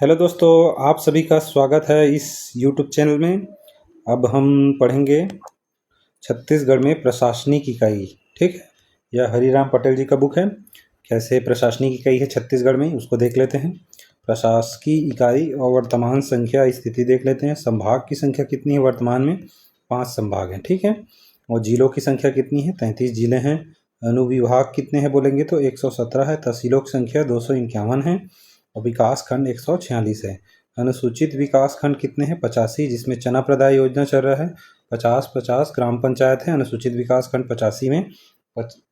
Hello दोस्तों, आप सभी का स्वागत है इस यूट्यूब चैनल में। अब हम पढ़ेंगे छत्तीसगढ़ में प्रशासनिक इकाई। ठीक है, यह हरिराम पटेल जी का बुक है। कैसे प्रशासनिक इकाई है छत्तीसगढ़ में, उसको देख लेते हैं। प्रशासकीय इकाई और वर्तमान संख्या स्थिति देख लेते हैं। संभाग की संख्या कितनी है वर्तमान में? 5 संभाग हैं। ठीक है, और जिलों की संख्या कितनी है? 33 जिले हैं। अनुविभाग कितने हैं बोलेंगे तो 117 है। तहसीलों की संख्या 251 है और विकास खंड 146 है। अनुसूचित विकास खंड कितने हैं? 85, जिसमें चना प्रदाय योजना चल रहा है। 50-50 ग्राम पंचायत है अनुसूचित विकास खंड 85 में,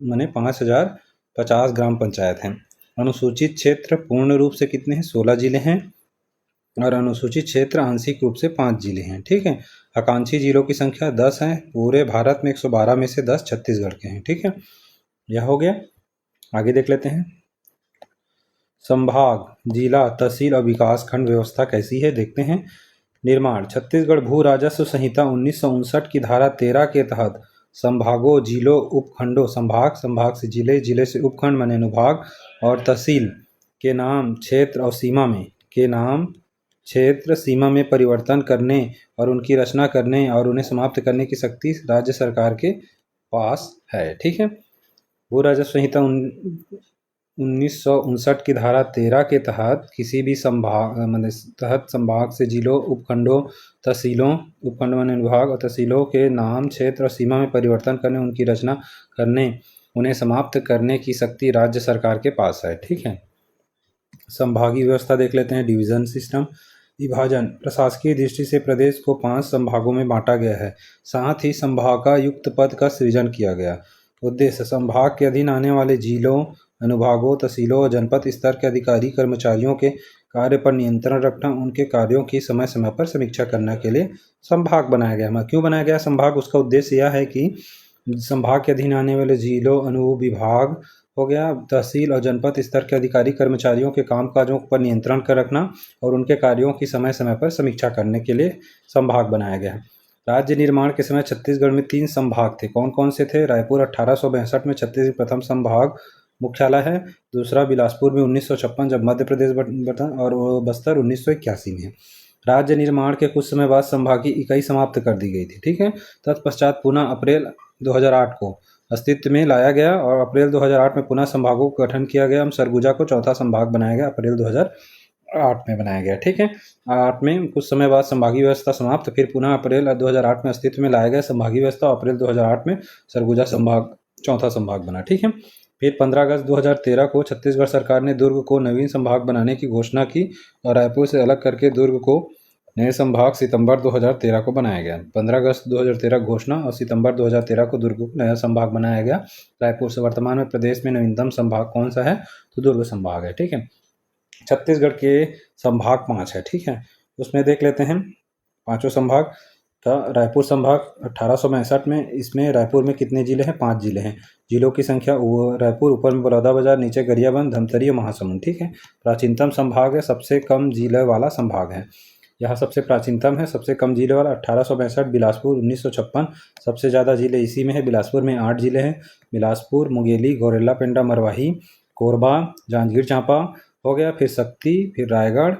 माने 5050 ग्राम पंचायत हैं। अनुसूचित क्षेत्र पूर्ण रूप से कितने हैं? 16 जिले हैं और अनुसूचित क्षेत्र आंशिक रूप से 5 जिले हैं। ठीक है, आकांक्षी जिलों की संख्या 10 है। पूरे भारत में 112 में से 10 छत्तीसगढ़ के हैं। ठीक है, यह हो गया। आगे देख लेते हैं। संभाग, जिला, तहसील और विकास खंड व्यवस्था कैसी है देखते हैं। निर्माण, छत्तीसगढ़ भू राजस्व संहिता 1959 की धारा 13 के तहत संभागों, जिलों, उपखंडों, संभाग, संभाग से जिले, जिले से उपखंड माने अनुभाग और तहसील के नाम, क्षेत्र और सीमा में के नाम, क्षेत्र, सीमा में परिवर्तन करने और उनकी रचना करने और उन्हें समाप्त करने की शक्ति राज्य सरकार के पास है। ठीक है, भू राजस्व संहिता 1959 की धारा 13 के तहत किसी भी संभाग से जिलों, उपखंडों, तहसीलों, उपखंड माने विभाग और तहसीलों के नाम, क्षेत्र और सीमा में परिवर्तन करने, उनकी रचना करने, उन्हें समाप्त करने की शक्ति राज्य सरकार के पास है। ठीक है, संभागीय व्यवस्था देख लेते हैं। डिवीजन सिस्टम, विभाजन, प्रशासकीय दृष्टि से प्रदेश को 5 संभागों में बांटा गया है। साथ ही संभागायुक्त पद का सृजन किया गया। उद्देश्य, संभाग के अधीन आने वाले जिलों, अनुभागों, तहसीलों और जनपद स्तर के अधिकारी कर्मचारियों के कार्य पर नियंत्रण रखना, उनके कार्यों की समय समय पर समीक्षा करने के लिए संभाग बनाया गया। क्यों बनाया गया संभाग? उसका उद्देश्य यह है कि संभाग के अधीन आने वाले जिलों, अनुविभाग हो गया, तहसील और जनपद स्तर के अधिकारी कर्मचारियों के कामकाजों पर नियंत्रण कर रखना और उनके कार्यों की समय समय पर समीक्षा करने के लिए संभाग बनाया गया। राज्य निर्माण के समय छत्तीसगढ़ में 3 संभाग थे। कौन कौन से थे? रायपुर 1862 में छत्तीसगढ़ प्रथम संभाग मुख्यालय है। दूसरा बिलासपुर में 1956 जब मध्य प्रदेश बना, और बस्तर 1981 में। राज्य निर्माण के कुछ समय बाद संभागीय इकाई समाप्त कर दी गई थी। ठीक है, तत्पश्चात पुनः अप्रैल 2008 को अस्तित्व में लाया गया और अप्रैल 2008 में पुनः संभागों का गठन किया गया। सरगुजा को चौथा संभाग बनाया गया, अप्रैल 2008 में बनाया गया। ठीक है, 8 में कुछ समय बाद संभागीय व्यवस्था समाप्त, फिर पुनः अप्रैल 2008 में अस्तित्व में लाया गया संभागीय व्यवस्था। अप्रैल 2008 में सरगुजा संभाग चौथा संभाग बना। ठीक है, फिर 15 अगस्त 2013 को छत्तीसगढ़ सरकार ने दुर्ग को नवीन संभाग बनाने की घोषणा की और रायपुर से अलग करके दुर्ग को नए संभाग सितंबर 2013 को बनाया गया। 15 अगस्त 2013 घोषणा और सितंबर 2013 को दुर्ग को नया संभाग बनाया गया रायपुर से। वर्तमान में प्रदेश में नवीनतम संभाग कौन सा है? तो दुर्ग संभाग है। ठीक है, छत्तीसगढ़ के संभाग 5 है। ठीक है, उसमें देख लेते हैं पांचों संभाग का। रायपुर संभाग 1862 में, इसमें रायपुर में कितने जिले हैं? 5 जिले हैं। जिलों की संख्या, रायपुर ऊपर में बलौदाबाजार, नीचे गरियाबंद, धमतरी और महासमुंद। ठीक है, प्राचीनतम संभाग है, सबसे कम जिले वाला संभाग है। यह सबसे प्राचीनतम है, सबसे कम जिले वाला 1862। बिलासपुर 1956, सबसे ज़्यादा जिले इसी में है। बिलासपुर में 8 जिले हैं। बिलासपुर, मुंगेली, गौरेला, पेंड्रा, मरवाही, कोरबा, जांजगीर चांपा हो गया, फिर शक्ति, फिर रायगढ़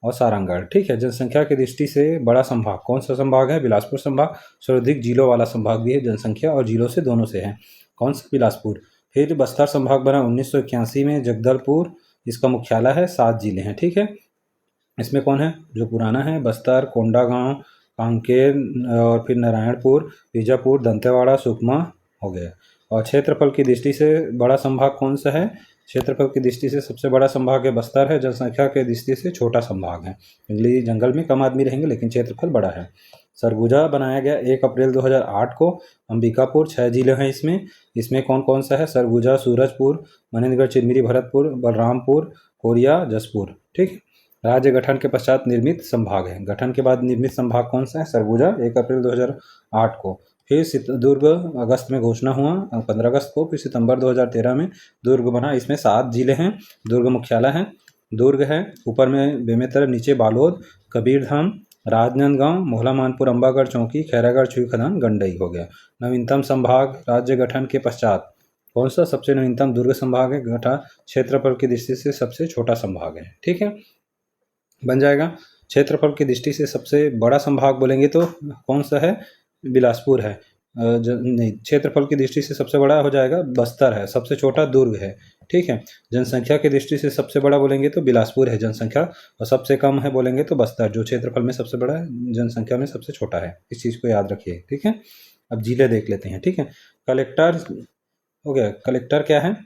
और सारंगढ़। ठीक है, जनसंख्या की दृष्टि से बड़ा संभाग कौन सा संभाग है? बिलासपुर संभाग। सर्वाधिक जिलों वाला संभाग भी है, जनसंख्या और जिलों से दोनों से है। कौन सा? बिलासपुर। फिर बस्तर संभाग बना 1981 में, जगदलपुर इसका मुख्यालय है। 7 जिले हैं। ठीक है, इसमें कौन है जो पुराना है? बस्तर, कोंडागांव, कांकेर और फिर नारायणपुर, बीजापुर, दंतेवाड़ा, सुकमा हो गया। और क्षेत्रफल की दृष्टि से बड़ा संभाग कौन सा है? क्षेत्रफल की दृष्टि से सबसे बड़ा संभाग है बस्तर है। जनसंख्या के दृष्टि से छोटा संभाग है। जंगली जंगल में कम आदमी रहेंगे लेकिन क्षेत्रफल बड़ा है। सरगुजा बनाया गया 1 अप्रैल 2008 को। अंबिकापुर 6 जिले हैं इसमें। इसमें कौन कौन सा है? सरगुजा, सूरजपुर, मनेन्द्रगढ़, चिरमिरी, भरतपुर, बलरामपुर, कोरिया, जसपुर। ठीक, राज्य गठन के पश्चात निर्मित संभाग है। गठन के बाद निर्मित संभाग कौन सा है? सरगुजा, 1 अप्रैल 2008 को। फिर दुर्ग अगस्त में घोषणा हुआ 15 अगस्त को। फिर सितंबर 2013 में दुर्ग बना। इसमें 7 जिले हैं। दुर्ग मुख्यालय है, दुर्ग है। ऊपर में बेमेतरा, नीचे बालोद, कबीरधाम, राजनांदगांव, मोहला, मानपुर, अंबागढ़, चौकी, खैरागढ़, छुईखदान, गंडई हो गया। नवीनतम संभाग राज्य गठन के पश्चात कौन सा? सबसे नवीनतम दुर्ग संभाग है। गठा क्षेत्रफल की दृष्टि से सबसे छोटा संभाग है। ठीक है, बन जाएगा। क्षेत्रफल की दृष्टि से सबसे बड़ा संभाग बोलेंगे तो कौन सा है? बिलासपुर है। नहीं, क्षेत्रफल की दृष्टि से सबसे बड़ा हो जाएगा बस्तर है, सबसे छोटा दुर्ग है। ठीक है। जनसंख्या की दृष्टि से सबसे बड़ा बोलेंगे तो बिलासपुर है जनसंख्या, और सबसे कम है बोलेंगे तो बस्तर, जो क्षेत्रफल में सबसे बड़ा है, जनसंख्या में सबसे छोटा है। इस चीज़ को याद रखिए। ठीक है। अब जिले देख लेते हैं। ठीक है। कलेक्टर हो गया। कलेक्टर क्या है?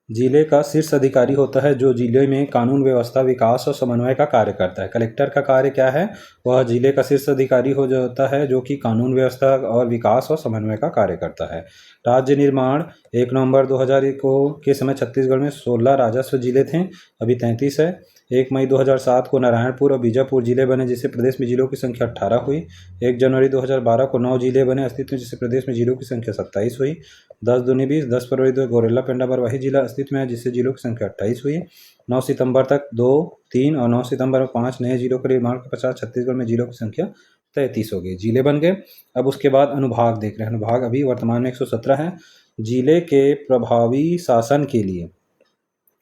जिले का शीर्ष अधिकारी होता है जो जिले में कानून व्यवस्था, विकास और समन्वय का कार्य करता है। कलेक्टर का कार्य क्या है? वह जिले का शीर्ष अधिकारी हो जाता है जो कि कानून व्यवस्था और विकास और समन्वय का कार्य करता है। राज्य निर्माण 1 नवंबर 2001 के समय छत्तीसगढ़ में 16 राजस्व जिले थे, अभी 33 है। 1 मई 2007 को नारायणपुर और बीजापुर जिले बने, जिससे प्रदेश में जिलों की संख्या 18 हुई। 1 जनवरी 2012 को 9 जिले बने अस्तित्व में, जिससे प्रदेश में जिलों की संख्या 27 हुई। 10 दूनी 20, 10 फरवरी 2 गोरेला पेंडा बरवाही जिला अस्तित्व में है, जिससे जिलों की संख्या 28 हुई। 9 सितंबर तक 2, 3 और 9 सितंबर में 5 नए जिलों का निर्माण के पश्चात छत्तीसगढ़ में जिलों की संख्या 33 हो गई, जिले बन गए। अब उसके बाद अनुभाग देख रहे हैं। अनुभाग अभी वर्तमान में 117 है। जिले के प्रभावी शासन के लिए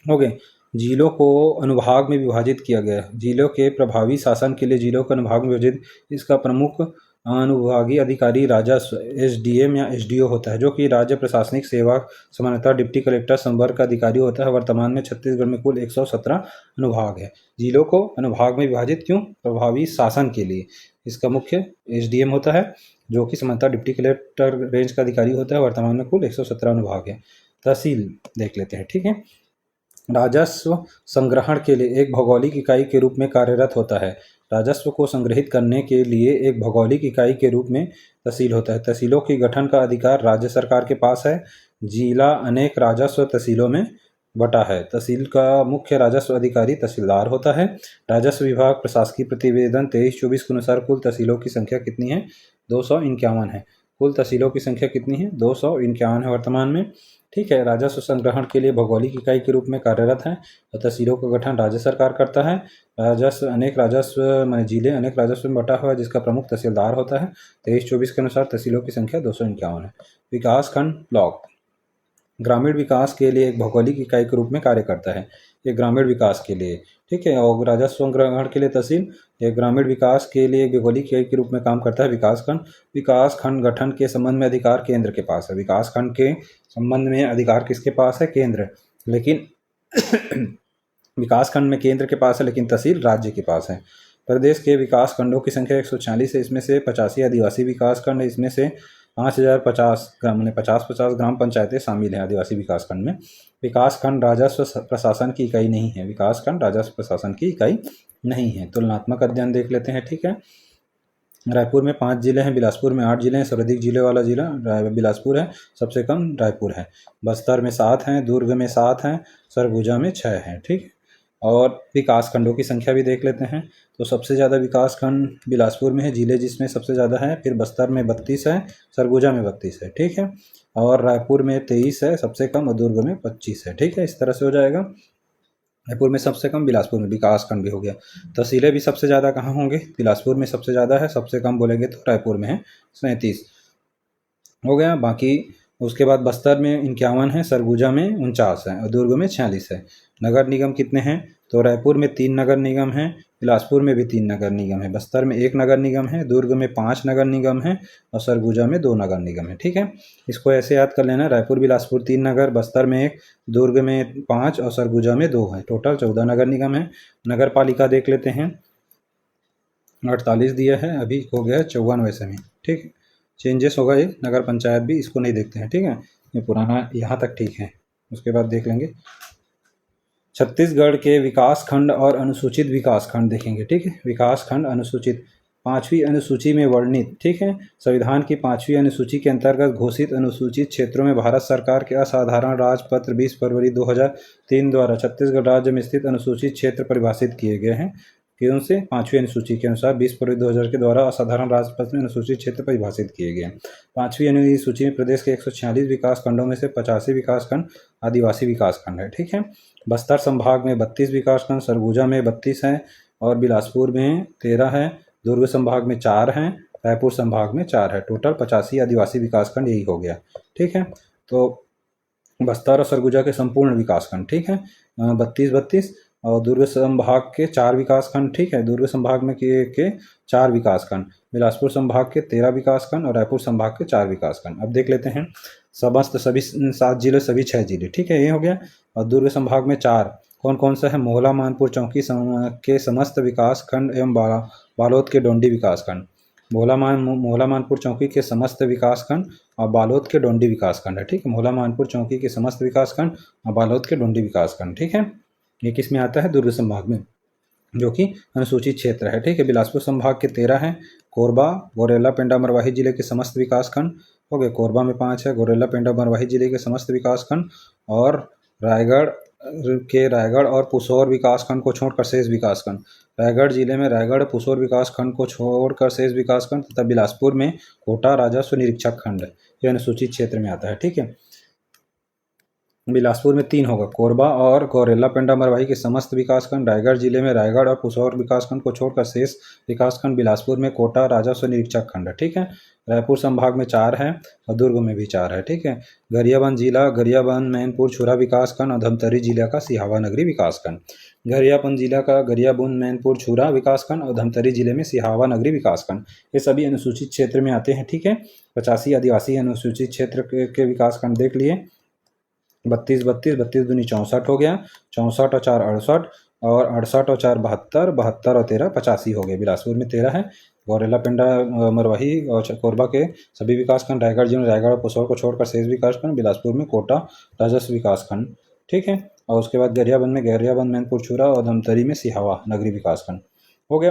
हो गए। जिलों को अनुभाग में विभाजित किया गया। जिलों के प्रभावी शासन के लिए जिलों को अनुभाग में विभाजित, इसका प्रमुख अनुभागीय अधिकारी राजस्व एसडीएम या एसडीओ होता है, जो कि राज्य प्रशासनिक सेवा सामान्यतः डिप्टी कलेक्टर संवर्ग का अधिकारी होता है। वर्तमान में छत्तीसगढ़ में कुल 117 अनुभाग है। जिलों को अनुभाग में विभाजित क्यों? प्रभावी शासन के लिए। इसका मुख्य एसडीएम होता है, जो कि सामान्यतः डिप्टी कलेक्टर रेंज का अधिकारी होता है। वर्तमान में कुल 117 अनुभाग है। तहसील देख लेते हैं। ठीक है। राजस्व संग्रहण के लिए एक भौगोलिक इकाई के रूप में कार्यरत होता है। राजस्व को संग्रहित करने के लिए एक भौगोलिक इकाई के रूप में तहसील होता है। तहसीलों की गठन का अधिकार राज्य सरकार के पास है। जिला अनेक राजस्व तहसीलों में बटा है। तहसील का मुख्य राजस्व अधिकारी तहसीलदार होता है। राजस्व विभाग प्रशासकीय प्रतिवेदन 23-24 के अनुसार कुल तहसीलों की संख्या कितनी है? 251 है। कुल तहसीलों की संख्या कितनी है? 251 है वर्तमान में। ठीक है। राजस्व संग्रहण के लिए भौगोलिक इकाई के रूप में कार्यरत है और तहसीलों का गठन राज्य सरकार करता है। राजस्व अनेक राजस्व माने जिले अनेक राजस्व में बटा हुआ है, जिसका प्रमुख तहसीलदार होता है। 23-24 के अनुसार तहसीलों की संख्या 251 है। विकास खंड ब्लॉक ग्रामीण विकास के लिए एक भौगोलिक इकाई के रूप में कार्य करता है। ये ग्रामीण विकास के लिए। ठीक है। और राजस्व संग्रहण के लिए तहसील, ये ग्रामीण विकास के लिए एक भौगोलिक इकाई के रूप में काम करता है। विकास खंड गठन के संबंध में अधिकार केंद्र के पास है। विकास खंड के संबंध में अधिकार किसके पास है? केंद्र। लेकिन विकास खंड में केंद्र के पास है, लेकिन तहसील राज्य के पास है। प्रदेश के विकास खंडों की संख्या 146 है। इसमें से 85 आदिवासी विकास खंड है। इसमें से 5050 ग्राम मैंने 50-50 ग्राम पंचायतें शामिल हैं आदिवासी विकास खंड में। विकास खंड राजस्व प्रशासन की इकाई नहीं है। विकास खंड राजस्व प्रशासन की इकाई नहीं है। तुलनात्मक अध्ययन देख लेते हैं। ठीक है। रायपुर में 5 जिले हैं, बिलासपुर में 8 जिले हैं। सर्वाधिक जिले वाला जिला बिलासपुर है, सबसे कम रायपुर है। बस्तर में 7 हैं, दुर्ग में 7 हैं, सरगुजा में 6 हैं। ठीक। और विकास खंडों की संख्या भी देख लेते हैं। तो सबसे ज़्यादा विकास खंड बिलासपुर में है, जिले जिसमें सबसे ज़्यादा है। फिर बस्तर में 32 है, सरगुजा में 32 है। ठीक है। और रायपुर में 23 है सबसे कम, और दुर्ग में 25 है। ठीक है। इस तरह से हो जाएगा। रायपुर में सबसे कम, बिलासपुर में विकास खंड भी हो गया। तहसीलें भी सबसे ज़्यादा कहाँ होंगे? बिलासपुर में सबसे ज़्यादा है, सबसे कम बोलेंगे तो रायपुर में है 37 हो गया। बाकी उसके बाद बस्तर में 51 है, सरगुजा में 49 है और दुर्ग में 46 है। नगर निगम कितने हैं? तो रायपुर में 3 नगर निगम हैं, बिलासपुर में भी 3 नगर निगम है, बस्तर में 1 नगर निगम है, दुर्ग में 5 नगर निगम है और सरगुजा में 2 नगर निगम है। ठीक है। इसको ऐसे याद कर लेना, रायपुर बिलासपुर 3 नगर, बस्तर में 1, दुर्ग में 5 और सरगुजा में 2 है। टोटल 14 नगर निगम है। नगर पालिका देख लेते हैं। 48 दिया है, अभी हो गया 54 वैसे में। ठीक है। चेंजेस होगा ये। नगर पंचायत भी इसको नहीं देखते हैं। ठीक है। ये पुराना यहाँ तक ठीक है, उसके बाद देख लेंगे। छत्तीसगढ़ के विकास खंड और अनुसूचित विकास खंड देखेंगे। ठीक है। विकास खंड अनुसूचित 5वीं अनुसूची में वर्णित। ठीक है। संविधान की 5वीं अनुसूची के अंतर्गत घोषित अनुसूचित क्षेत्रों में भारत सरकार के असाधारण राजपत्र 20 फरवरी 2003 द्वारा छत्तीसगढ़ राज्य में स्थित अनुसूचित क्षेत्र परिभाषित किए गए हैं। क्यों से? 5वीं अनुसूची के अनुसार 20 फरवरी 2000 के द्वारा असाधारण राजपत्र में अनुसूचित क्षेत्र परिभाषित किए गए हैं। 5वीं अनुसूची में प्रदेश के 146 विकास खंडों में से 85 विकास खंड आदिवासी विकास खंड है। ठीक है। बस्तर संभाग में 32 विकास खंड, सरगुजा में 32 हैं और बिलासपुर में 13 है, दुर्ग संभाग में 4 हैं, रायपुर संभाग में 4 है। टोटल 85 आदिवासी विकास खंड यही हो गया। ठीक है। तो बस्तर और सरगुजा के संपूर्ण विकास खंड। ठीक है। 32-32 और दुर्ग संभाग के 4 विकासखंड, ठीक है। दुर्ग संभाग में के 4 विकासखंड, बिलासपुर संभाग के 13 विकासखंड और रायपुर संभाग के 4 विकासखंड। अब देख लेते हैं समस्त सभी 7 जिले, सभी 6 जिले, ठीक है, ये हो गया। और दुर्ग संभाग में 4 कौन कौन सा है? मोहला, मानपुर, चौकी के समस्त विकासखंड एवं बालोद के डोंडी विकासखंड। मोहला, मानपुर, चौकी के समस्त विकासखंड और बालोद के डोंडी विकासखंड है, ठीक है। मोहला, मानपुर, चौकी के समस्त विकासखंड और बालोद के डोंडी विकासखंड, ठीक है। ये किस में आता है? दुर्ग संभाग में, जो कि अनुसूचित क्षेत्र है, ठीक है। बिलासपुर संभाग के 13 हैं। कोरबा, गौरेला, पेंड्रा, मरवाही जिले के समस्त विकासखंड हो गए। कोरबा में 5 है। गौरेला, पेंड्रा, मरवाही जिले के समस्त विकासखंड और रायगढ़ और पुसौर विकासखंड को छोड़कर शेष विकासखंड। रायगढ़ जिले में रायगढ़, पुसौर विकासखंड को छोड़कर शेष विकासखंड तथा बिलासपुर में कोटा राजस्व निरीक्षक खंड, यह अनुसूचित क्षेत्र में आता है, ठीक है। बिलासपुर में 3 होगा। कोरबा और गौरेला, पेंड्रा, मरवाही के समस्त विकासखंड। रायगढ़ जिले में रायगढ़ और पुसौर विकासखंड को छोड़कर शेष विकासखंड। बिलासपुर में कोटा राजस्व निरीक्षक खंड, ठीक है। रायपुर संभाग में 4 है और दुर्ग में भी 4 है, ठीक है। गरियाबंद जिला, गरियाबंद, मैनपुर, छुरा विकासखंड और धमतरी जिला का सिहावा नगरी विकासखंड। गरियाबंद जिला का गरियाबंद, मैनपुर, छुरा विकासखंड और धमतरी जिले में सिहावा नगरी विकासखंड, ये सभी अनुसूचित क्षेत्र में आते हैं, ठीक है। 85 आदिवासी अनुसूचित क्षेत्र के विकासखंड देख लिए। 32 दूनी 64 हो गया। 64 और 4 68 और 68 और 4 72, 72 और 13 85 हो गए। बिलासपुर में 13 है। गौरेला, पेंड्रा, मरवाही और कोरबा के सभी विकासखंड। रायगढ़ जिले में रायगढ़ और पुसौर को छोड़कर शेष विकासखंड। बिलासपुर में कोटा राजस्व विकासखंड, ठीक है। और उसके बाद गरियाबंद में गरियाबंद, मैनपुर, छुरा और धमतरी में सिहावा नगरी विकासखंड हो गया।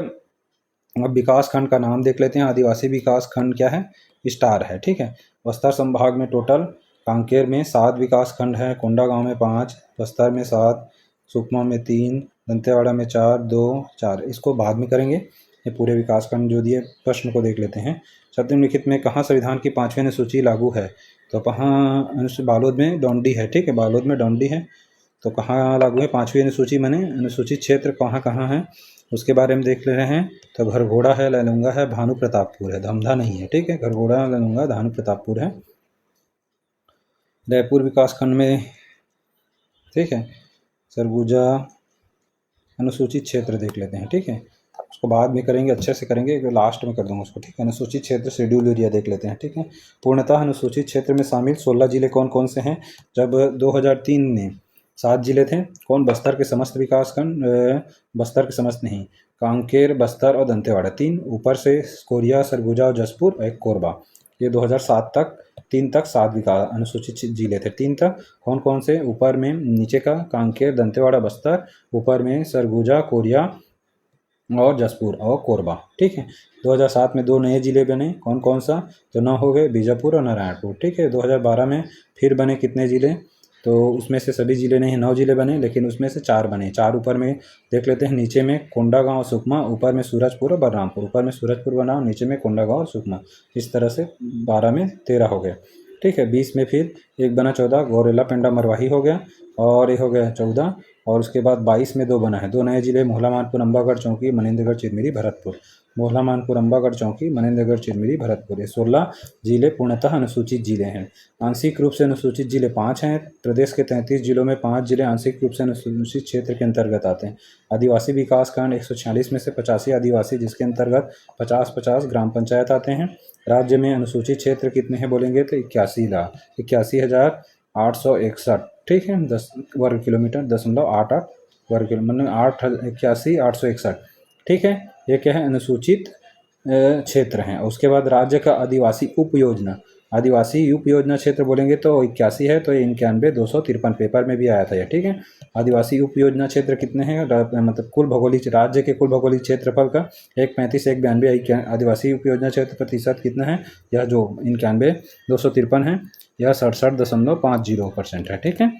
अब विकासखंड का नाम देख लेते हैं। आदिवासी विकासखंड क्या है? स्टार है, ठीक है। बस्तर संभाग में टोटल कांकेर में 7 विकासखंड है। कोंडागांव में 5, बस्तर में 7, सुकमा में 3, दंतेवाड़ा में 4, 2, 4, इसको बाद में करेंगे। ये पूरे विकासखंड जो दिए, प्रश्न को देख लेते हैं। निम्नलिखित में कहाँ संविधान की 5वीं अनुसूची लागू है? तो कहाँ? बालोद में डोंडी है, ठीक है। बालोद में डोंडी है, तो कहाँ लागू है 5वीं अनुसूची? माने अनुसूचित क्षेत्र कहाँ कहाँ है उसके बारे में देख ले रहे हैं। तो घरघोड़ा है, लैलूंगा है, भानु प्रतापपुर है, धमधा नहीं है, ठीक है। घरघोड़ा, लैलूंगा, भानु प्रतापपुर है। रायपुर विकासखंड में, ठीक है, सरगुजा अनुसूचित क्षेत्र देख लेते हैं, ठीक है। उसको बाद में करेंगे, अच्छे से करेंगे, लास्ट में कर दूंगा उसको, ठीक है। अनुसूचित क्षेत्र शेड्यूल एरिया देख लेते हैं, ठीक है। पूर्णतः अनुसूचित क्षेत्र में शामिल 16 जिले कौन कौन से हैं? जब 2003 में 7 जिले थे। कौन? बस्तर के समस्त विकासखंड, बस्तर के समस्त नहीं, कांकेर, बस्तर और दंतेवाड़ा 3, ऊपर से कोरिया, सरगुजा और जसपुर, एक कोरबा। ये 2007 तक 3 तक 7 विकास अनुसूचित जिले थे। 3 तक कौन कौन से? ऊपर में नीचे का कांकेर, दंतेवाड़ा, बस्तर, ऊपर में सरगुजा, कोरिया और जसपुर और कोरबा, ठीक है। 2007 में 2 नए जिले बने। कौन कौन सा? तो 9 हो गए, बीजापुर और नारायणपुर, ठीक है। 2012 में फिर बने कितने जिले? तो उसमें से सभी जिले नहीं, 9 जिले बने, लेकिन उसमें से 4 बने। 4 ऊपर में देख लेते हैं। नीचे में कोंडागांव, सुकमा, ऊपर में सूरजपुर और बलरामपुर। ऊपर में सूरजपुर बना, नीचे में कोंडागांव और सुकमा। इस तरह से 12 में 13 हो गए, ठीक है। 20 में फिर एक बना 14, गौरेला, पेंड्रा, मरवाही हो गया, और ये हो गया 14। और उसके बाद 22 में 2 बना है, 2 नए जिले, मोहला, मानपुर, अम्बागढ़, चौकी, मनेंद्रगढ़, चिरमिरी, भरतपुर। मोहला, मानपुर, अम्बागढ़, चौकी, मनेंद्रगढ़, चिरमिरी, भरतपुर, ये 16 जिले पूर्णतः अनुसूचित जिले हैं। आंशिक रूप से अनुसूचित जिले 5 हैं। प्रदेश के 33 जिलों में 5 जिले आंशिक रूप से अनुसूचित क्षेत्र के अंतर्गत आते हैं। आदिवासी विकासखंड 146 में से 85 आदिवासी, जिसके अंतर्गत 50-50 ग्राम पंचायत आते हैं। राज्य में अनुसूचित क्षेत्र कितने हैं बोलेंगे तो 81,81,861, ठीक है। 10 वर्ग किलोमीटर, 10.88 वर्ग किलोमीटर, मतलब 81,861, ठीक है। ये क्या है? अनुसूचित क्षेत्र हैं। उसके बाद राज्य का आदिवासी उप योजना, आदिवासी उप योजना क्षेत्र बोलेंगे तो 81 है, तो ये 91,253 पेपर में भी आया था ये, ठीक है। आदिवासी उप योजना क्षेत्र कितने हैं? मतलब कुल भौगोलिक राज्य के कुल भौगोलिक क्षेत्रफल का 135, 192 आदिवासी उप योजना क्षेत्र प्रतिशत कितना है? यह जो 91,253 है, यह 67.50% है, ठीक है।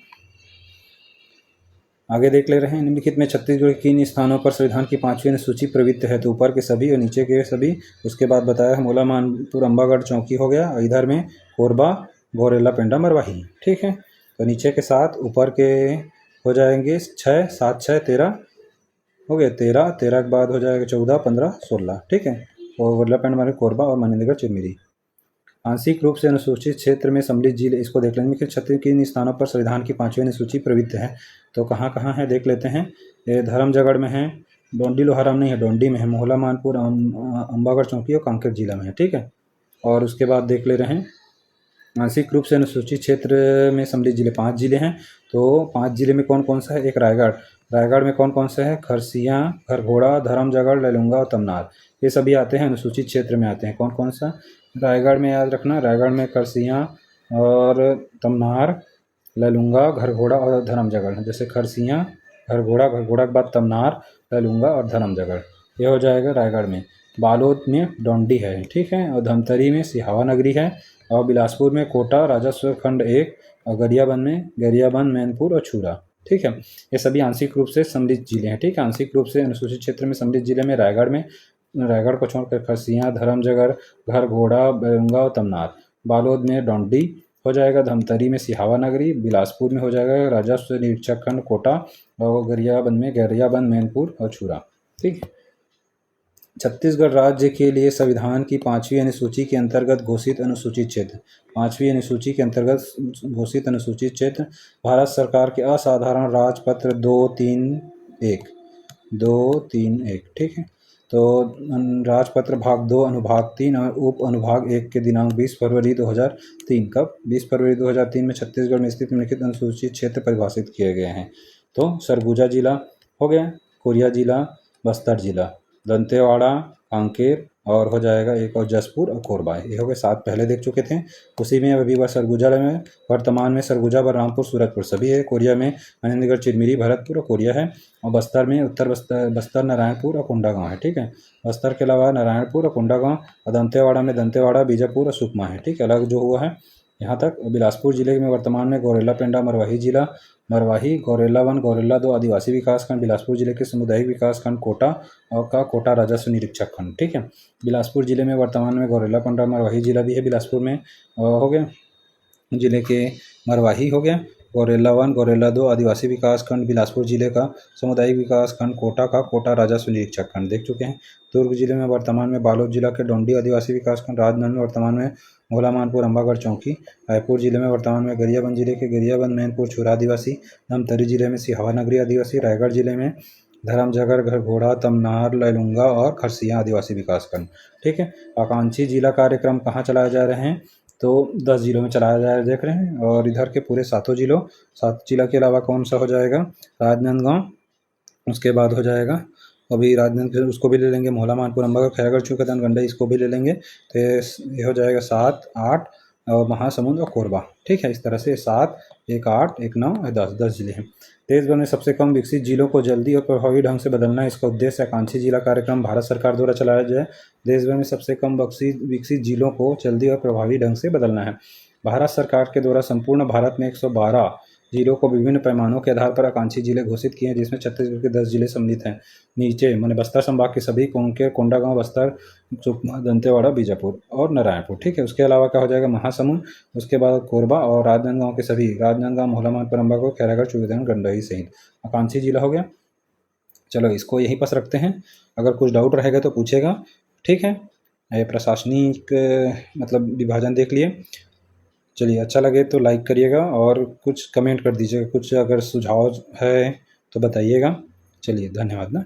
आगे देख ले रहे हैं। निम्नलिखित में छत्तीसगढ़ के किन स्थानों पर संविधान की 5वीं अनुसूची प्रवृत्त है? तो ऊपर के सभी और नीचे के सभी। उसके बाद बताया है मोला, मानपुर, अम्बागढ़, चौकी हो गया, और इधर में कोरबा, गौरेला, पेंड्रा, मरवाही, ठीक है। तो नीचे के 7, ऊपर के हो जाएंगे 6, 7, 6, 13 हो गए। 13 के बाद हो जाएगा 14, 15, 16, ठीक है। और गौरेला, पेंड्रा, मरवाही, कोरबा और मनेंद्रगढ़, चिरमिरी। आंशिक रूप से अनुसूचित क्षेत्र में सम्मिलित जिले, इसको देख लेंगे कि छत्तीस किन स्थानों पर संविधान की 5वीं अनुसूची प्रवृत्त है। तो कहाँ कहाँ है देख लेते हैं। ये धर्मजगढ़ में है, डोंडी लोहाराम नहीं है, डोंडी में है, मोहला मानपुर, अम्बागढ़ चौकी और कांकेर जिला में है। ठीक है, और उसके बाद देख ले रहे हैं आंशिक रूप से अनुसूचित क्षेत्र में सम्मिलित जिले 5 जिले हैं। तो 5 जिले में कौन कौन सा है। एक रायगढ़, रायगढ़ में कौन कौन सा है, खरसिया, खरघोड़ा, धर्मजगढ़, लैलूंगा और तमनार, ये सभी आते हैं अनुसूचित क्षेत्र में आते हैं। कौन कौन सा रायगढ़ में याद रखना, रायगढ़ में खरसिया और तमनार, लैलूंगा, घरघोड़ा और धर्मजगढ़। जैसे खरसिया, घरघोड़ा, घरघोड़ा के बाद तमनार, लैलूंगा और धर्मजगढ़, ये हो जाएगा रायगढ़ में। बालोद में डोंडी है, ठीक है, और धमतरी में सिहावा नगरी है, और बिलासपुर में कोटा, राजस्व खंड 1, और गरियाबंद में गरियाबंद, मैनपुर और छूरा। ठीक है, ये सभी आंशिक रूप से सम्मिलित जिले हैं। ठीक है, आंशिक रूप से अनुसूचित क्षेत्र में सम्मिलित जिले में रायगढ़ में, रायगढ़ को छोड़कर खरसिया, धर्मजगढ़, घरघोड़ा, बेरंगा और तमनार। बालोद में डोंडी हो जाएगा, धमतरी में सिहावा नगरी, बिलासपुर में हो जाएगा राजस्व निरीक्षक खंड कोटा, और गरियाबंद में गरियाबंद, मैनपुर और छूरा। ठीक है, छत्तीसगढ़ राज्य के लिए संविधान की 5वीं अनुसूची के अंतर्गत घोषित अनुसूचित क्षेत्र, 5वीं अनुसूची के अंतर्गत घोषित अनुसूचित क्षेत्र भारत सरकार के असाधारण राजपत्र 231। ठीक है, तो राजपत्र भाग 2 अनुभाग 3 और उप अनुभाग 1 के दिनांक 20 फरवरी 2003, कब 20 फरवरी 2003 में छत्तीसगढ़ में स्थित निम्नलिखित अनुसूचित क्षेत्र परिभाषित किए गए हैं। तो सरगुजा जिला हो गया, कोरिया जिला, बस्तर जिला, दंतेवाड़ा, कांकेर और हो जाएगा एक और जसपुर और कोरबा, ये हो गए 7 पहले देख चुके थे। उसी में अभी बार सरगुजा में वर्तमान में सरगुजा, बलरामपुर, सूरजपुर सभी है। कोरिया में महेंद्रगढ़, चिरमिरी, भरतपुर और कोरिया है। और बस्तर में उत्तर बस्तर, नारायणपुर और कोंडागांव है। ठीक है, बस्तर के अलावा नारायणपुर और कोंडागांव, और दंतेवाड़ा में दंतेवाड़ा, बीजापुर और सुकमा है। ठीक है, अलग जो हुआ है यहाँ तक। बिलासपुर जिले में वर्तमान में गौरेला पेंडा, मरवाही जिला, मरवाही, गौरेला 1, गौरेला 2 आदिवासी विकास खंड, बिलासपुर जिले के सामुदायिक विकास खंड कोटा और का कोटा राजस्व निरीक्षक खंड। ठीक है, बिलासपुर जिले में वर्तमान में गौरेला पेंडा, मरवाही जिला भी है बिलासपुर में, हो गया जिले के मरवाही हो गया, गौरेला 1, गौरेला 2 आदिवासी विकास खंड, बिलासपुर जिले का सामुदायिक विकास खंड कोटा का कोटा राजस्व निरीक्षक खंड देख चुके हैं। दुर्ग जिले में वर्तमान में बालोद जिला के डोंडी आदिवासी विकास खंड, राजनांदगांव में वर्तमान में भोला मानपुर, अम्बागढ़ चौकी, रायपुर जिले में वर्तमान में गरियाबंद जिले के गरियाबंद, मैनपुर, छुरा आदिवासी, धमतरी जिले में सिहावा नगरी आदिवासी, रायगढ़ जिले में धर्मजगढ़, घरघोड़ा, तमनार, लैलूंगा और खरसिया आदिवासी विकास खंड। ठीक है, आकांक्षी जिला कार्यक्रम कहाँ चलाए जा रहे हैं, तो 10 जिलों में चलाया जा रहा है देख रहे हैं। और इधर के पूरे 7 जिलों, 7 जिला के अलावा कौन सा हो जाएगा, राजनांदगांव, उसके बाद हो जाएगा अभी राजनांदगांव, उसको भी ले लेंगे, मोहला मानपुर, अम्बागढ़, खैरागढ़, चुकादान, गंडई, इसको भी ले लेंगे। तो ये हो जाएगा 7, 8 और महासमुंद और कोरबा। ठीक है, इस तरह से 7, 1, 8, 1, 9 और 10 जिले हैं। देश भर में सबसे कम विकसित जिलों को जल्दी और प्रभावी ढंग से बदलना है, इसका उद्देश्य आकांक्षी जिला कार्यक्रम भारत सरकार द्वारा चलाया जाए। देश भर में सबसे कम विकसित जिलों को जल्दी और प्रभावी ढंग से बदलना है। भारत सरकार के द्वारा संपूर्ण भारत में 112 जिलों को विभिन्न पैमानों के आधार पर आकांक्षी जिले घोषित किए हैं, जिसमें छत्तीसगढ़ के 10 जिले सम्मिलित हैं। नीचे मैंने बस्तर संभाग के सभी कांकेर, कोंडागांव, बस्तर, सुकमा, दंतेवाड़ा, बीजापुर और नारायणपुर। ठीक है, उसके अलावा क्या हो जाएगा, महासमुंद, उसके बाद कोरबा और राजनांदगांव के सभी, राजनांदगांव, मोहला मानपुर, अम्बागढ़, खैरागढ़, चुकादान, गंडई सहित आकांक्षी जिला हो गया। चलो इसको यहीं पास रखते हैं, अगर कुछ डाउट रहेगा तो पूछेगा। ठीक है, ये प्रशासनिक मतलब विभाजन देख लिए। चलिए, अच्छा लगे तो लाइक करिएगा और कुछ कमेंट कर दीजिएगा, कुछ अगर सुझाव है तो बताइएगा। चलिए, धन्यवाद ना।